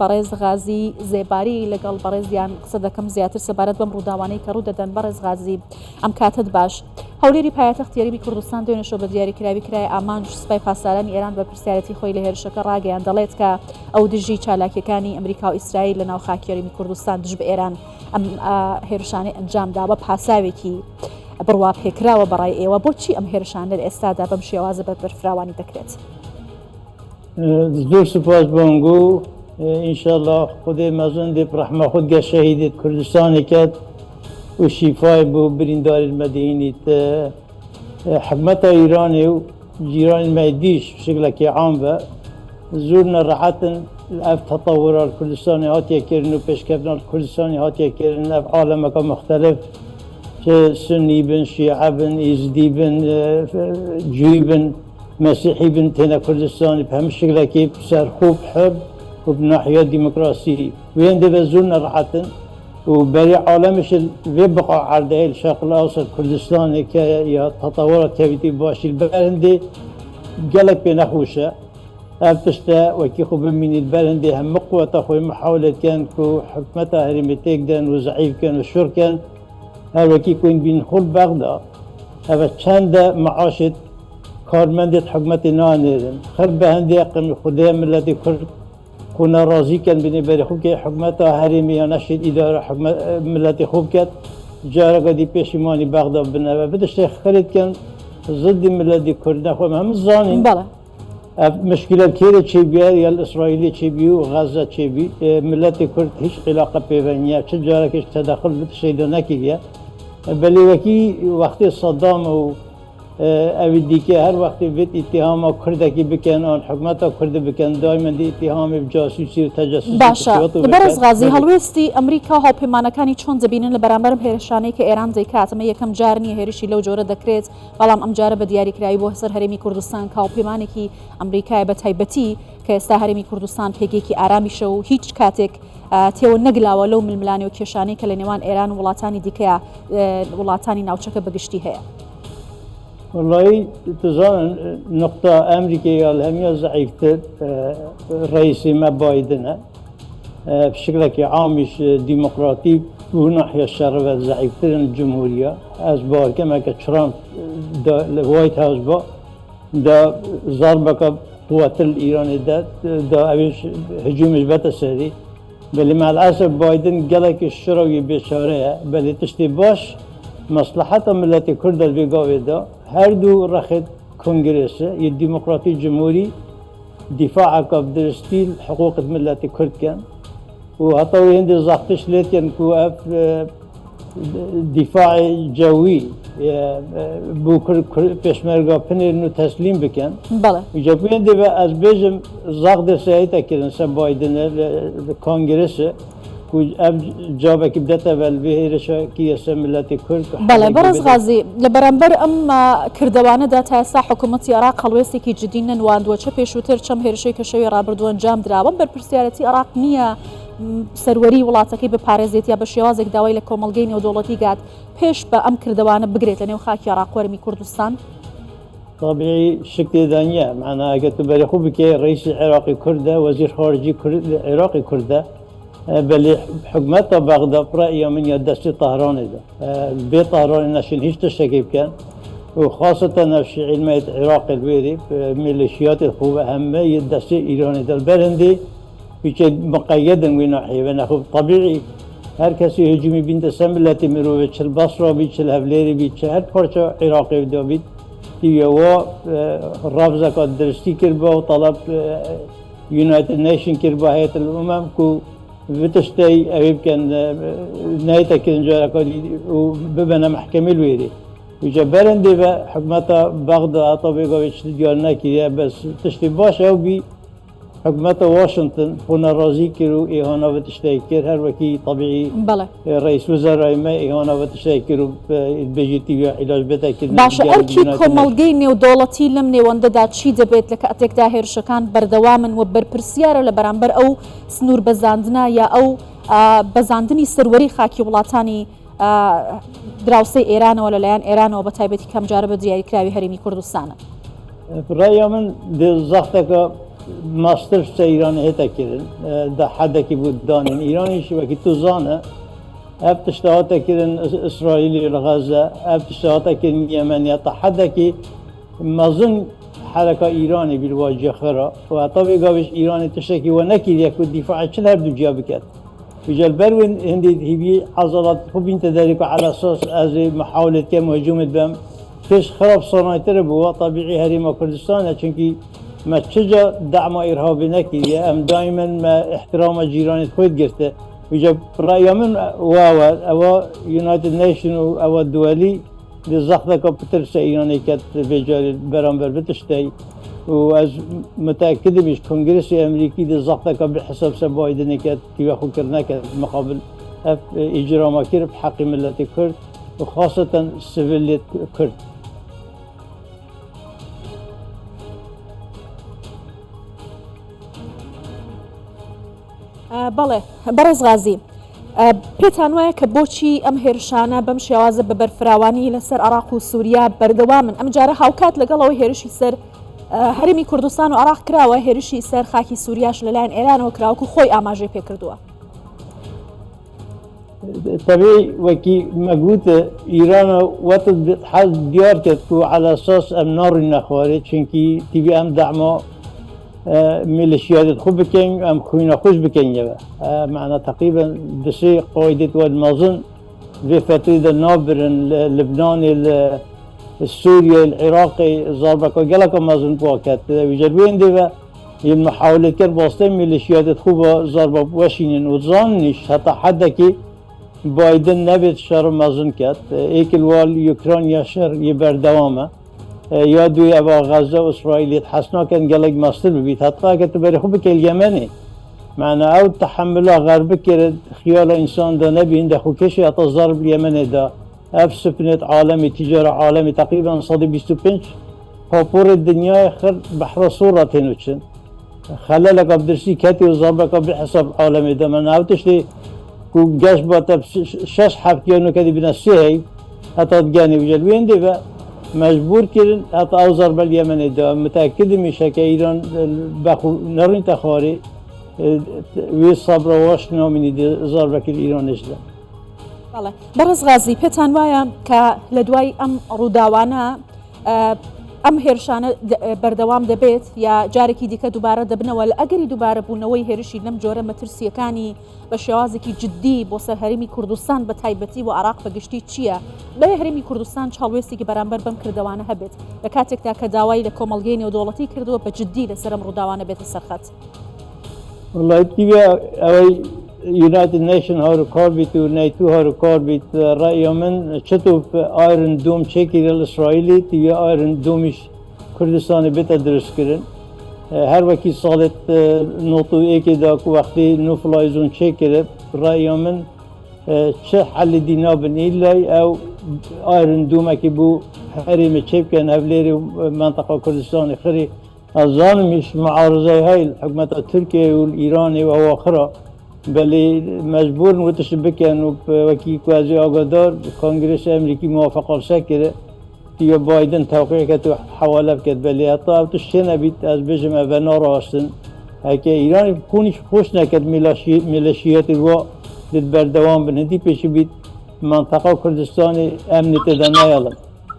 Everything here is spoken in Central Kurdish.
بەڕێز غازی زێباری لەگەڵ بەڕێزیان قسە دەکەم زیاتر سەبارەت بەم ڕووداوانەی کە ڕوو دەدەن. بەڕێز غازی ئەم کاتت باش. هەولێری پایتەخت یاریبی کوردستان دوێنێشەوە بە دیاریکراوی کرای ئامانج سوپای پاسدارانی ئێران بە پرسیارەتی خۆی لە هێرشەکە ڕاگەیان دەڵێت کە ئەو دژی چالاکیەکانی ئەمریکا و ئیسرائیل لە ناو خاکی یاریبی کوردستان دژ بە ئێران ئەم هێرشانەی ئەنجامدا بە پاساوێکی بڕوا پێکراوە بەڕای ئێوە. بۆچی ئەم هێرشانە لە ئێستادا بەم شێوازە بە بەرفراوانی دەکرێت؟ زۆر سوپاس بۆنگو ئینشاءالله خودێ مەزن دێ ڕەحمە خود گە شەهیدێت کوردستانی کات و شیفای بۆ برینداری مەدەینیت حکومەتە ئیرانی و جیرانی مەدیش شکلێکی عام بە زۆر نەڕەحەتن ئەف تەطەورە کوردستانی هاتیەکردن و پێشکەوتنە کوردستانی هاتیەکردن ئەف عالەمەکە مختلف چه سنی بن شیعە بن ئیزدی بن جوی بن مسیحی بن تێنە کوردستانی بە هەموو شکلێکی سەرخوب حرب و بناحیە دیموکراسی وێن دەبێت زۆر نەڕەحەتن و برای عالمش وی بقا عرضه الشرق الاوسط کردستان که یا تطورات تبیتی باشیل برنده گلک به نخوشه افتشته و کی خوب ببینید برنده هم قوت خوی محاولت کن که حکمت هرمی تک دن و ضعیف کن و شر کن هر وکی کوین بین خود بغدا هوا چند معاشت کارمندت حکمت نانیدن خرب به هندی اقم خدای ملت کرد كنا راضي كان بني بري خوب که حکومت هرمی یا نشید اداره حکومت ملت خوب کرد جاره قدی پیشمانی بغداد بنابه بدش خرید کن ضد ملت کرد نخوام هم زانین بله مشكلة كيرة تشيبيا يا الإسرائيلي تشيبيو غزة تشيبي ملت كرد هيش علاقة بينيا تجارة كيش تدخل بتشيدو نكيا بل وكي وقت صدام و أودي كي هر وقت بيت اتهام كرد كي بكن آن حكومة كرد بكن دائما دي اتهام بجاسوسي وتجسسي باشا لبرز غازي هەڵوێستی ئەمریکا هاوپەیمانەکانی چۆن دەبینن لە بەرامبەر هێرشانەی کە ئێران دەیکات ئەمە یەکەم جار نیە هێرشی لەو جۆرە دەکرێت بەڵام ئەم جارە بە دیاریکراوی بۆ سەر هەرێمی کوردستان کە هاوپەیمانێکی ئەمریکای بە تایبەتی کە ئێستا هەرێمی کوردستان پێگەیەکی ئارامیشە و هیچ کاتێک تێوە نەگلاوە لەو ململانێ و کێشانەی کە لە نێوان ئێران و وڵاتانی دیکەیە وڵاتانی ناوچەکە بەگشتی هەیە. والله تزان نقطة أمريكية الهمية ضعيفة رئيس ما بايدن بشكل عامش ديمقراطي وناحية الشرق ضعيفة الجمهورية أسبار كما كترامب دا الوايت هاوس دا ضربة قوات الإيراني دا أبيش هجوم إثبات سري بل مع الأسف بايدن قالك الشروي بشارة بل تشتي باش مصلحة ملت كرد البيقاوي دا هر دو رخد کنگرس یه دموکراتی جمهوری دفاع کاب درستی حقوق ملت کرد کن و حتی هند زاختش لیت کن که اف دفاع جوی بو پشمرگا پنیر نو تسلیم بکن. بله. جبو هند به از بیشم زاخت درستی تکردن سر بایدن کنگرس جوابه که بدت اول بهیرش کی اسم ملت کرد. بله برز غازی لبرانبر کردوانەدا تا ئێستا حکوومەتی عێراق هەڵوێستێکی جدی نەنواندووە چه پێشووتر چەم هێرشەی کەشەوی ڕابردووە ئەنجام دراوە بەرپرسیارەتی عێراق نییە سەروەری وڵاتەکەی بپارێزێت یا بە شێوازێک داوای لە کۆمەڵگەی نێودەوڵەتی گات پێش بە ئەم کردوانە بگرێت لە نێو خاکی عێراق وەرمی کوردستان. طبيعي شكل دانيا معناها قلت بري خوبك رئيس العراقي كردة وزير خارجي عراقي كردة بل حكومة بغداد رأي من يدست طهران ده بيت طهران نشين هيش تشتكي كان وخاصة نفس علمية العراق الويري ميليشيات الخوة أهم يدست إيران ده البلندي بيجي مقيدا من ناحية وناخذ طبيعي هر کسی هجومی بین دستم ملتی مروه چل بصره بید چل هفلری بید چه هر پارچه عراقی بده بید دیگه و رابطه که درستی کرد با و طلب یونایتد نیشن کرد با هیئت الامم کو بتشتي أبيب كان نهاية كذا جارك وببنا محكمة الويري وجبرن دي حكمة بغداد طبيعة ويشتغلنا كذا بس تشتي باش أو بي حكومة واشنطن هنا راضي كرو إهانة وتشتكر هر وكي طبيعي بله رئيس وزراء ما إهانة وتشتكر بجيتي علاج بتأكيد باش أركي كمالجيني ودولتي لم نوند دات شيء دبيت لك أتيك داهر شكان بردوام وبر برسيارة لبرامبر أو سنور بزاندنا يا أو بزاندني سروري خاكي ولاتاني دراوسي إيران ولا ليان إيران وبتايبتي كم جارب دياري كراوي هرمي كردستان. برأيي من دي زختك ماستر سه ایران هتا کردن ده حدا کی بود دانن ایرانیش وکی تو زانه اف تشتهاتا کردن اسرائیلی لغزه اف تشتهاتا کردن یمنی تا حدا کی مازن حركة إيراني بالواجهة خرا وطبعا قابش إيراني تشكي ونكيل يكون دفاع چل هر دو جا بكت وجال بروين هندي هبي عضلات خوبين تدارك على أساس از محاولة كم هجوم بهم فيش خراب صناعتر بوا طبيعي هريما كردستان چونكي ما تشجع دعم إرهابي نكيل أم دائما ما احترام جيراني خويد قرته وجال رأي من أو يونايتد نيشن أو الدولي لزخدة كابتر سيراني كات بجال برامبر بتشتي وأز متأكد مش كونغرس الأمريكي لزخدة كبحساب سبايدن كات تياخو كرنا كات مقابل إجرام كير بحق ملة كرد وخاصة سيفيلية كرد. بله برز غازي پێتان وایە کە بۆچی ئەم هێرشانە بەم شێوازە بە بەرفراوانی لەسەر عێراق و سووریا بەردەوامن ئەم جارە هاوکات لەگەڵەوەی هێرشی سەر هەرێمی کوردستان و عێراق کراوە هێرشی سەر خاکی سووریاش لەلایەن ئێرانەوە کراوەکو خۆی ئاماژەی پێکردووە. طبيعي وكي مقوت إيران وقت حال ديار كتكو على أساس النار النخواري چونكي تبي أم دعمه ميليشيات خوب بكين أم خوينا خوش بكين يبا معنا تقريبا دسي قاعدة والمازن في فترة النابرن لبنان السوري العراقي ضربك وقالك مازن بواكت وجربين ديبا المحاولة كان باستين ميليشيات خوب ضربة واشينين وظاننش حتى حدا كي بايدن نبت شر مازن كات ايك الوال يوكرانيا شر يبر دوامه یا دوی ابا غزه و اسرائیل حسنا کن گلگ ماستر ببید حتی که تو بری خوب که الیمنی معنی او تحمل غرب کرد خیال انسان دا نبین دا خوکشی حتی ضرب الیمنی دا اف سفنت عالمی تجاره عالمی تقریبا 125 پاپور دنیای خر بحر صورت هنوچن خلالک abdersi کتی و ضربک بحساب عالمی دا من او تشتی کو گشت با تب 6 هفتیانو کدی بنا 3 حتی دگانی وجل وین دی و مجبور کردن حتی او ضرب اليمن دا متأكد میشه که ایران بخو نرین تخاری وی صبر واش نامینی دی ضرب کل ایرانش دا. بله برز غازی پێتان وایە کە لە دوای ئەم ڕووداوانە ئەم هێرشانە بەردەوام دەبێت یا جارێکی دیکە دووبارە دەبنەوە لە ئەگەری دووبارە بوونەوەی هێرشی لەم جۆرە مەترسیەکانی بە شێوازێکی جددی بۆ سەر هەرێمی کوردستان بە تایبەتی و عێراق بەگشتی چییە؟ بەڵێ هەرێمی کوردستان چاڵوێستێکی بەرامبەر بەم کردەوانە هەبێت لە کاتێکدا کە داوای لە کۆمەڵگەی نێودەوڵەتی کردووە بە جددی لەسەر ئەم ڕووداوانە بێتە سەرخەت. والله تبي أوي يونايتد نيشن هارو كاربيت وناتو هارو كاربيت رأي من شتوف ايرن دوم شكل الإسرائيلي تبي ايرن دومش كردستان بيت أدرس كرن هر وكي صالت نوتو ايكي داك وقتي نوفلايزون شكل رأي من چه حل دينا بن إلا أو ايرن دومك بو حريم تشيب كان هفليري منطقة كردستان خري الظان مش معارضة هاي الحكومة التركية والإيراني وهو آخره بل مجبور متشبكة انه وكي كوازي آقادار كونغرس امريكي موافقة سكره تيو بايدن توقيع كتو حوالة بكت بل حتى او تشتنا بيت از بجم اونا راستن هكا ايران كونش خوش نكت ميليشيات الوا للبردوان بن هدي پیش بيت منطقة كردستان امن تدنى يلم